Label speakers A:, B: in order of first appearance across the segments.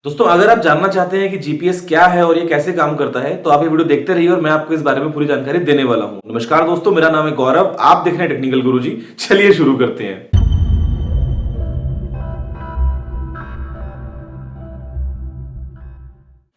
A: दोस्तों अगर आप जानना चाहते हैं कि जीपीएस क्या है और ये कैसे काम करता है तो आप ये वीडियो देखते रहिए और मैं आपको इस बारे में पूरी जानकारी देने वाला हूं। नमस्कार दोस्तों, मेरा नाम है गौरव, आप देख रहे हैं टेक्निकल गुरुजी। चलिए शुरू करते हैं।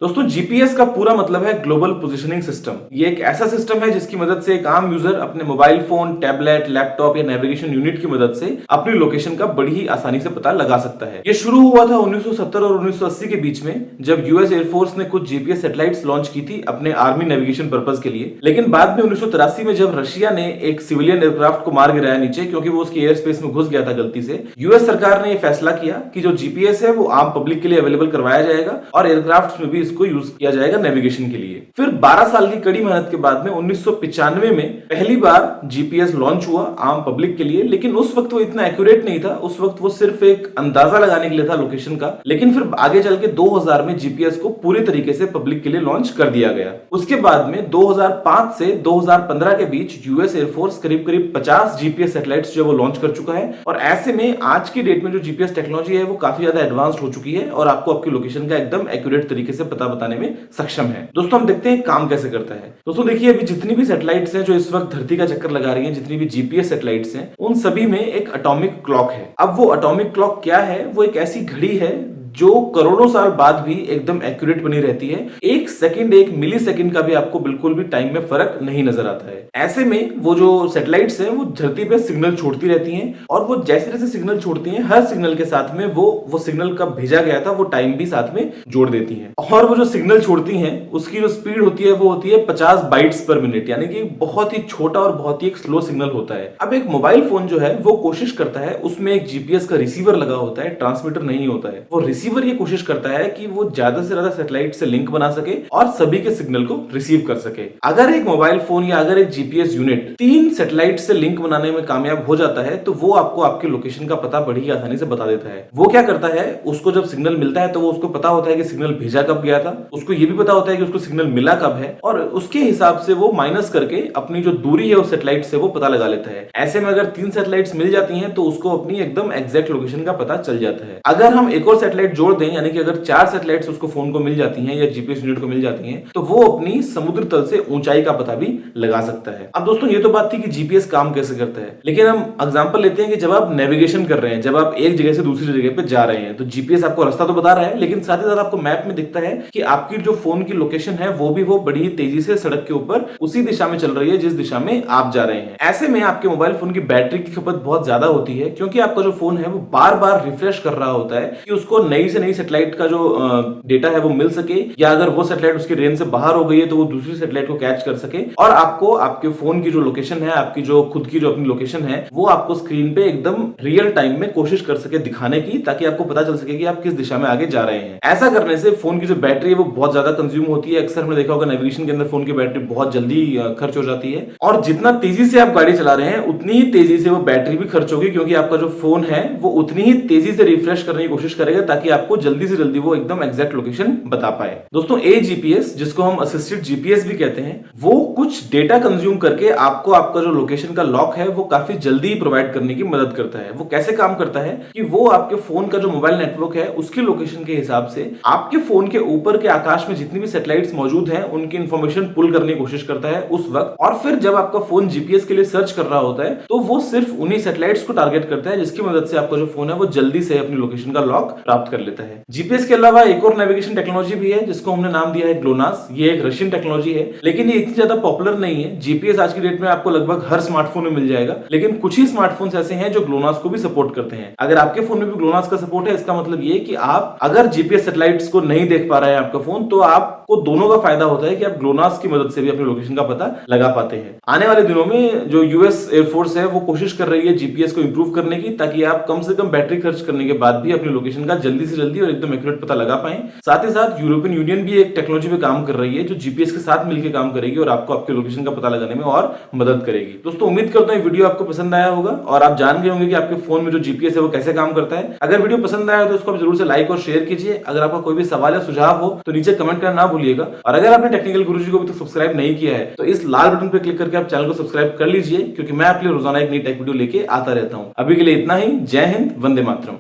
A: दोस्तों जीपीएस का पूरा मतलब है ग्लोबल पोजिशनिंग सिस्टम। ये एक ऐसा सिस्टम है जिसकी मदद से एक आम यूजर अपने मोबाइल फोन, टैबलेट, लैपटॉप या नेविगेशन यूनिट की मदद से अपनी लोकेशन का बड़ी ही आसानी से पता लगा सकता है। ये शुरू हुआ था 1970 और 1980 के बीच में, जब यूएस एयरफोर्स ने कुछ जीपीएस सैटेलाइट्स लॉन्च की थी अपने आर्मी नेविगेशन पर्पज के लिए। लेकिन बाद में 1983 में जब रशिया ने एक सिविलियन एयरक्राफ्ट को मार गिराया नीचे, क्योंकि वो उसके एयर स्पेस में घुस गया था गलती से, यूएस सरकार ने यह फैसला किया कि जो जीपीएस है वो आम पब्लिक के लिए अवेलेबल करवाया जाएगा और एयरक्राफ्ट में भी इसको यूज किया जाएगा नेविगेशन के लिए। फिर 12 साल की कड़ी मेहनत के बाद में 1995 में पहली बार जीपीएस लॉन्च हुआ आम पब्लिक के लिए। लेकिन उस वक्त वो इतना एक्यूरेट नहीं था, उस वक्त वो सिर्फ एक अंदाजा लगाने के लिए था लोकेशन का। लेकिन फिर आगे चल के 2000 में जीपीएस को पूरी तरीके से पब्लिक के लिए लॉन्च कर दिया गया। उसके बाद में 2005 से 2015 के बीच यूएस एयरफोर्स करीब करीब 50 जीपीएस सैटेलाइट्स जो वो लॉन्च कर चुका है। और ऐसे में आज की डेट में जो जीपीएस टेक्नोलॉजी है वो काफी ज्यादा एडवांस्ड हो चुकी है और आपको आपकी लोकेशन का एकदम एक्यूरेट तरीके से पता बताने में सक्षम है। दोस्तों हम देखते हैं काम कैसे करता है। दोस्तों देखिए, अभी जितनी भी सैटेलाइट्स हैं जो इस वक्त धरती का चक्कर लगा रही हैं, जितनी भी जीपीएस सैटेलाइट्स हैं, उन सभी में एक एटॉमिक क्लॉक है। अब वो एटॉमिक क्लॉक क्या है? वो एक ऐसी घड़ी है जो करोड़ों साल बाद भी एकदम एक्यूरेट बनी रहती है। एक सेकंड, एक मिली सेकंड का भी आपको बिल्कुल भी टाइम में फर्क नहीं नजर आता है। ऐसे में वो जो सैटेलाइट्स हैं वो धरती पे सिग्नल छोड़ती रहती हैं और वो जैसे जैसे सिग्नल छोड़ती हैं, हर सिग्नल के साथ में वो सिग्नल कब भेजा गया था वो टाइम भी साथ में जोड़ देती हैं। और वो जो सिग्नल छोड़ती हैं उसकी जो स्पीड होती है वो होती है 50 बाइट्स पर मिनट, यानी कि बहुत ही छोटा और बहुत ही एक स्लो सिग्नल होता है। अब एक मोबाइल फोन जो है वो कोशिश करता है, उसमें एक जीपीएस का रिसीवर लगा होता है, ट्रांसमीटर नहीं होता है। वो रिसीवर ये कोशिश करता है कि वो ज्यादा से ज्यादा सैटेलाइट से लिंक बना सके और सभी के सिग्नल को रिसीव कर सके। अगर एक मोबाइल फोन या अगर एक जीपीएस यूनिट 3 सैटेलाइट से लिंक बनाने में कामयाब हो जाता है तो वो आपको आपकी लोकेशन का पता बड़ी ही आसानी से बता देता है। वो क्या करता है, उसको जब सिग्नल मिलता है तो वो उसको पता होता है कि सिग्नल भेजा कब गया था, उसको ये भी पता होता है कि उसको सिग्नल मिला कब है, और उसके हिसाब से वो माइनस करके अपनी जो दूरी है उस सैटेलाइट से वो पता लगा लेता है। ऐसे में अगर 3 सैटेलाइट्स मिल जाती हैं तो उसको अपनी एकदम एग्जैक्ट लोकेशन का पता चल जाता है। अगर हम एक और सैटेलाइट जोड़ दें, यानी कि अगर 4 सैटेलाइट्स उसको फोन को मिल जाती हैं या जीपीएस यूनिट को मिल जाती हैं, तो वो अपनी समुद्र तल से ऊंचाई का पता भी लगा सकता है। अब दोस्तों ये तो बात थी कि जीपीएस काम कैसे करता है, लेकिन हम एग्जांपल लेते हैं कि जब आप नेविगेशन कर रहे हैं, जब आप एक जगह से दूसरी जगह पे जा रहे हैं, तो जीपीएस आपको रास्ता तो बता रहा है, लेकिन साथ ही साथ आपको मैप में दिखता है कि आपकी जो फोन की लोकेशन है वो भी वो बड़ी ही तेजी से सड़क के ऊपर उसी दिशा में चल रही है जिस दिशा में आप जा रहे हैं। ऐसे में आपके मोबाइल फोन की बैटरी की खपत बहुत ज्यादा होती है, क्योंकि आपका जो फोन है वो बार बार रिफ्रेश कर रहा होता है कि उसको नई से नई सैटेलाइट का जो डेटा है वो मिल सके, या अगर वो सैटेलाइट उसकी रेंज से बाहर हो गई है तो वो दूसरी सैटेलाइट को कैच कर सके और आपको आपके फोन की जो लोकेशन है, आपकी जो खुद की जो अपनी लोकेशन है, वो आपको स्क्रीन पे एकदम रियल टाइम में कोशिश कर सके दिखाने की, ताकि आपको पता चल सके कि आप किस दिशा में आगे जा रहे हैं। ऐसा करने से फोन की जो बैटरी है वो बहुत ज्यादा कंज्यूम होती है। अक्सर हमने देखा होगा नेविगेशन के अंदर फोन की बैटरी बहुत जल्दी खर्च हो जाती है, और जितना तेजी से आप गाड़ी चला रहे हैं उतनी ही तेजी से वो बैटरी भी खर्च होगी, क्योंकि आपका जो फोन है वो उतनी ही तेजी से रिफ्रेश करने की कोशिश करेगा ताकि आपको जल्दी से जल्दी वो एकदम एग्जैक्ट लोकेशन बता पाए। दोस्तों एजीपीएस, जिसको हम असिस्टेड जीपीएस भी कहते हैं, वो कुछ डेटा कंज्यूम करके आपको आपका जो लोकेशन का लॉक है वो काफी जल्दी प्रोवाइड करने की मदद करता है। वो कैसे काम करता है कि वो आपके फोन का जो मोबाइल नेटवर्क है उसकी लोकेशन के हिसाब से आपके फोन के ऊपर के आकाश में जितनी भी सैटेलाइट्स मौजूद हैं उनकी इंफॉर्मेशन पुल करने की कोशिश करता है उस वक्त, और फिर जब आपका फोन जीपीएस के लिए सर्च कर रहा होता है तो वो सिर्फ उन्हीं सैटेलाइट्स को टारगेट करता है, जिसकी मदद से आपका जो फोन है वो जल्दी से अपनी लोकेशन का लॉक प्राप्त कर लेता है। जीपीएस के अलावा एक और नेविगेशन टेक्नोलॉजी भी है जिसको हमने नाम दिया है ग्लोनास। ये एक रशियन टेक्नोलॉजी है, लेकिन ये इतनी ज्यादा पॉपुलर नहीं है। जीपीएस आज की डेट में आपको लगभग हर स्मार्टफोन में मिल जाएगा, लेकिन कुछ ही स्मार्टफोन्स ऐसे हैं जो ग्लोनास को भी सपोर्ट करते हैं। अगर आपके फोन में भी ग्लोनास का सपोर्ट है, इसका मतलब ये कि आप अगर जीपीएस सैटेलाइट्स को नहीं देख पा रहे हैं आपका फोन, तो आपको दोनों का फायदा होता है कि आप ग्लोनास की मदद से भी अपनी लोकेशन का पता लगा पाते हैं। आने वाले दिनों में जो यूएस एयरफोर्स है वो कोशिश कर रही है जीपीएस को इंप्रूव करने की, ताकि आप कम से कम बैटरी खर्च करने के बाद भी अपनी लोकेशन का जल्दी से जल्दी और एकदम एक्यूरेट पता लगा पाए। साथ ही साथ यूरोपियन यूनियन भी एक टेक्नोलॉजी पे काम कर रही है जो जीपीएस के साथ मिलकर काम करेगी और आपको आपके लोकेशन का पता लगाने में और मदद करेगी। दोस्तों उम्मीद करता हूं वीडियो आपको पसंद आया होगा और आप जान गए होंगे कि आपके फोन में जो जीपीएस है वो कैसे काम करता है। अगर वीडियो पसंद आया तो उसको आप जरूर से लाइक और शेयर कीजिए। अगर आपका कोई भी सवाल या सुझाव हो तो नीचे कमेंट करना ना भूलिएगा, और अगर आपने टेक्निकल गुरुजी को अभी तक सब्सक्राइब नहीं किया है तो इस लाल बटन पर क्लिक करके आप चैनल को सब्सक्राइब कर लीजिए, क्योंकि मैं आपके लिए रोजाना एक नई टेक वीडियो लेके आता रहता हूं। अभी के लिए इतना ही। जय हिंद, वंदे मातरम।